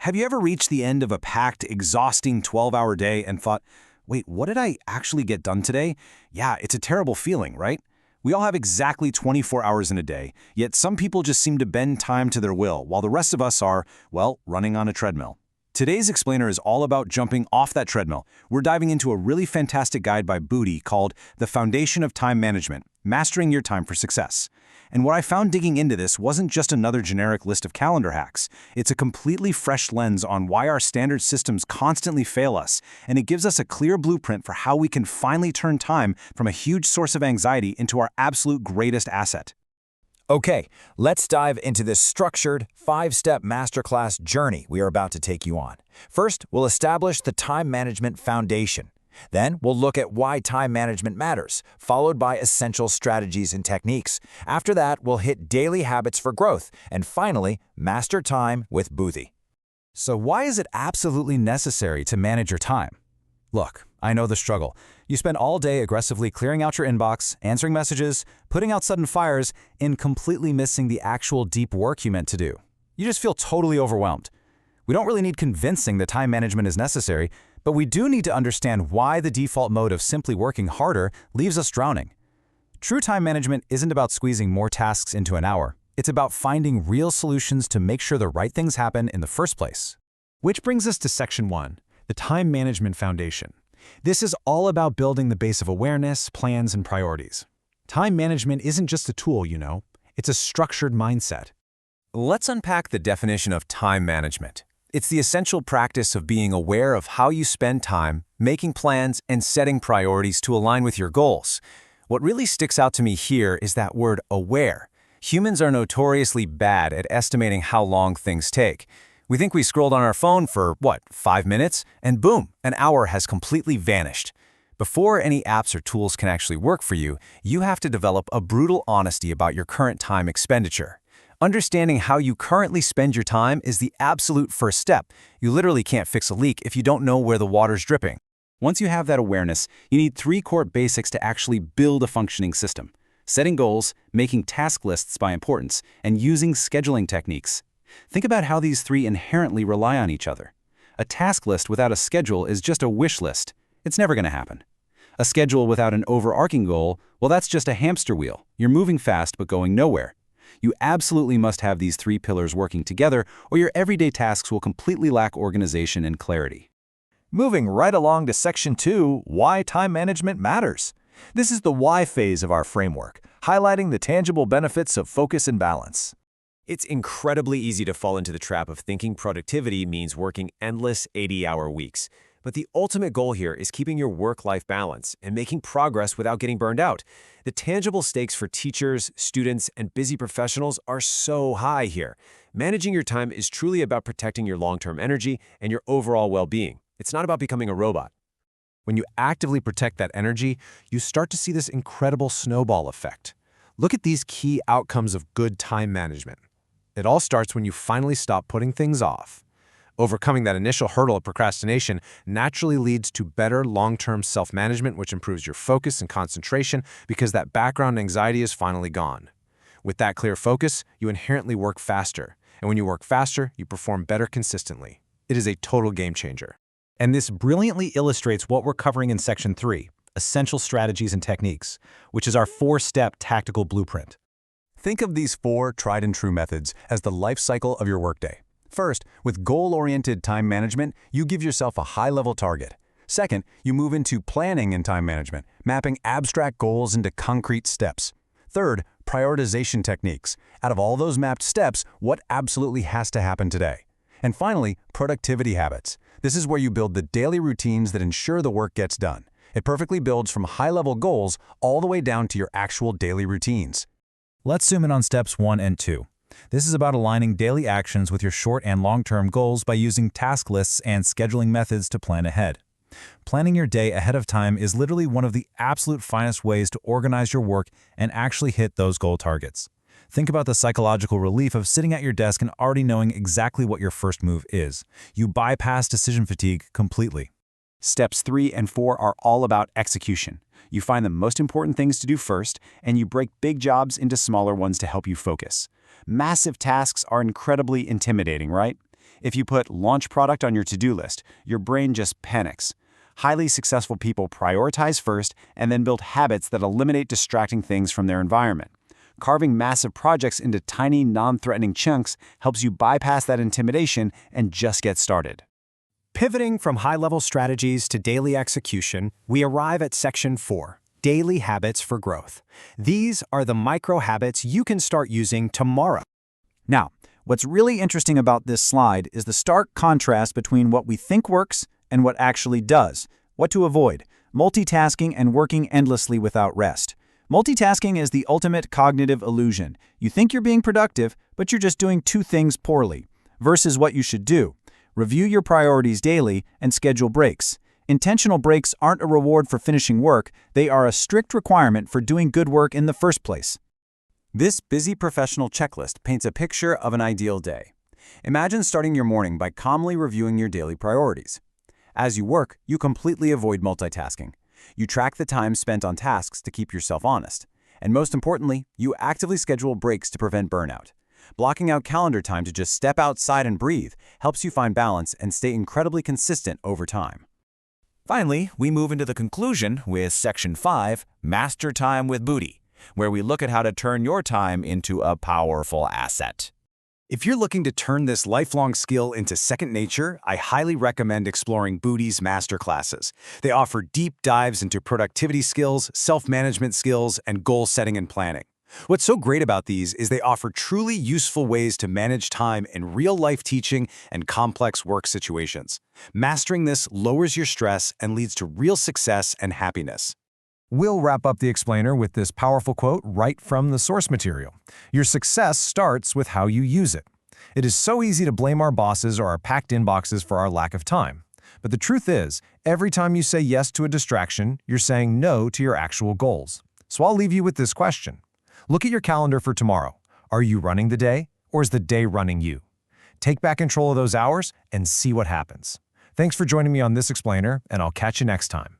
Have you ever reached the end of a packed, exhausting 12-hour day and thought, wait, what did I actually get done today? Yeah, it's a terrible feeling, right? We all have exactly 24 hours in a day, yet some people just seem to bend time to their will, while the rest of us are, well, running on a treadmill. Today's explainer is all about jumping off that treadmill. We're diving into a really fantastic guide by Booty called The Foundation of Time Management, Mastering Your Time for Success. And what I found digging into this wasn't just another generic list of calendar hacks. It's a completely fresh lens on why our standard systems constantly fail us, and it gives us a clear blueprint for how we can finally turn time from a huge source of anxiety into our absolute greatest asset. Okay, let's dive into this structured, 5-step masterclass journey we are about to take you on. First, we'll establish the time management foundation. Then, we'll look at why time management matters, followed by essential strategies and techniques. After that, we'll hit daily habits for growth, and finally, master time with Booty. So why is it absolutely necessary to manage your time? Look, I know the struggle. You spend all day aggressively clearing out your inbox, answering messages, putting out sudden fires, and completely missing the actual deep work you meant to do. You just feel totally overwhelmed. We don't really need convincing that time management is necessary, but we do need to understand why the default mode of simply working harder leaves us drowning. True time management isn't about squeezing more tasks into an hour. It's about finding real solutions to make sure the right things happen in the first place. Which brings us to Section 1, the Time Management Foundation. This is all about building the base of awareness, plans, and priorities. Time management isn't just a tool, it's a structured mindset. Let's unpack the definition of time management. It's the essential practice of being aware of how you spend time, making plans, and setting priorities to align with your goals. What really sticks out to me here is that word aware. Humans are notoriously bad at estimating how long things take. We think we scrolled on our phone for, 5 minutes? And boom, an hour has completely vanished. Before any apps or tools can actually work for you, you have to develop a brutal honesty about your current time expenditure. Understanding how you currently spend your time is the absolute first step. You literally can't fix a leak if you don't know where the water's dripping. Once you have that awareness, you need 3 core basics to actually build a functioning system: setting goals, making task lists by importance, and using scheduling techniques. Think about how these 3 inherently rely on each other. A task list without a schedule is just a wish list. It's never going to happen. A schedule without an overarching goal, well, that's just a hamster wheel. You're moving fast but going nowhere. You absolutely must have these 3 pillars working together, or your everyday tasks will completely lack organization and clarity. Moving right along to Section 2, why time management matters. This is the why phase of our framework, highlighting the tangible benefits of focus and balance. It's incredibly easy to fall into the trap of thinking productivity means working endless 80-hour weeks. But the ultimate goal here is keeping your work-life balance and making progress without getting burned out. The tangible stakes for teachers, students, and busy professionals are so high here. Managing your time is truly about protecting your long-term energy and your overall well-being. It's not about becoming a robot. When you actively protect that energy, you start to see this incredible snowball effect. Look at these key outcomes of good time management. It all starts when you finally stop putting things off. Overcoming that initial hurdle of procrastination naturally leads to better long-term self-management, which improves your focus and concentration because that background anxiety is finally gone. With that clear focus, you inherently work faster. And when you work faster, you perform better consistently. It is a total game changer. And this brilliantly illustrates what we're covering in Section 3, Essential Strategies and Techniques, which is our 4-step tactical blueprint. Think of these 4 tried-and-true methods as the life cycle of your workday. First, with goal-oriented time management, you give yourself a high-level target. Second, you move into planning and time management, mapping abstract goals into concrete steps. Third, prioritization techniques. Out of all those mapped steps, what absolutely has to happen today? And finally, productivity habits. This is where you build the daily routines that ensure the work gets done. It perfectly builds from high-level goals all the way down to your actual daily routines. Let's zoom in on steps 1 and 2. This is about aligning daily actions with your short and long-term goals by using task lists and scheduling methods to plan ahead. Planning your day ahead of time is literally one of the absolute finest ways to organize your work and actually hit those goal targets. Think about the psychological relief of sitting at your desk and already knowing exactly what your first move is. You bypass decision fatigue completely. Steps 3 and 4 are all about execution. You find the most important things to do first, and you break big jobs into smaller ones to help you focus. Massive tasks are incredibly intimidating, right? If you put launch product on your to-do list, your brain just panics. Highly successful people prioritize first and then build habits that eliminate distracting things from their environment. Carving massive projects into tiny, non-threatening chunks helps you bypass that intimidation and just get started. Pivoting from high-level strategies to daily execution, we arrive at Section 4, Daily Habits for Growth. These are the micro habits you can start using tomorrow. Now, what's really interesting about this slide is the stark contrast between what we think works and what actually does. What to avoid: multitasking and working endlessly without rest. Multitasking is the ultimate cognitive illusion. You think you're being productive, but you're just doing two things poorly. Versus what you should do: review your priorities daily and schedule breaks. Intentional breaks aren't a reward for finishing work, they are a strict requirement for doing good work in the first place. This busy professional checklist paints a picture of an ideal day. Imagine starting your morning by calmly reviewing your daily priorities. As you work, you completely avoid multitasking. You track the time spent on tasks to keep yourself honest. And most importantly, you actively schedule breaks to prevent burnout. Blocking out calendar time to just step outside and breathe helps you find balance and stay incredibly consistent over time. Finally, we move into the conclusion with Section 5, Master Time with Booty, where we look at how to turn your time into a powerful asset. If you're looking to turn this lifelong skill into second nature, I highly recommend exploring Booty's masterclasses. They offer deep dives into productivity skills, self-management skills, and goal setting and planning. What's so great about these is they offer truly useful ways to manage time in real-life teaching and complex work situations. Mastering this lowers your stress and leads to real success and happiness. We'll wrap up the explainer with this powerful quote right from the source material. Your success starts with how you use it. It is so easy to blame our bosses or our packed inboxes for our lack of time. But the truth is, every time you say yes to a distraction, you're saying no to your actual goals. So I'll leave you with this question. Look at your calendar for tomorrow. Are you running the day, or is the day running you? Take back control of those hours and see what happens. Thanks for joining me on this explainer, and I'll catch you next time.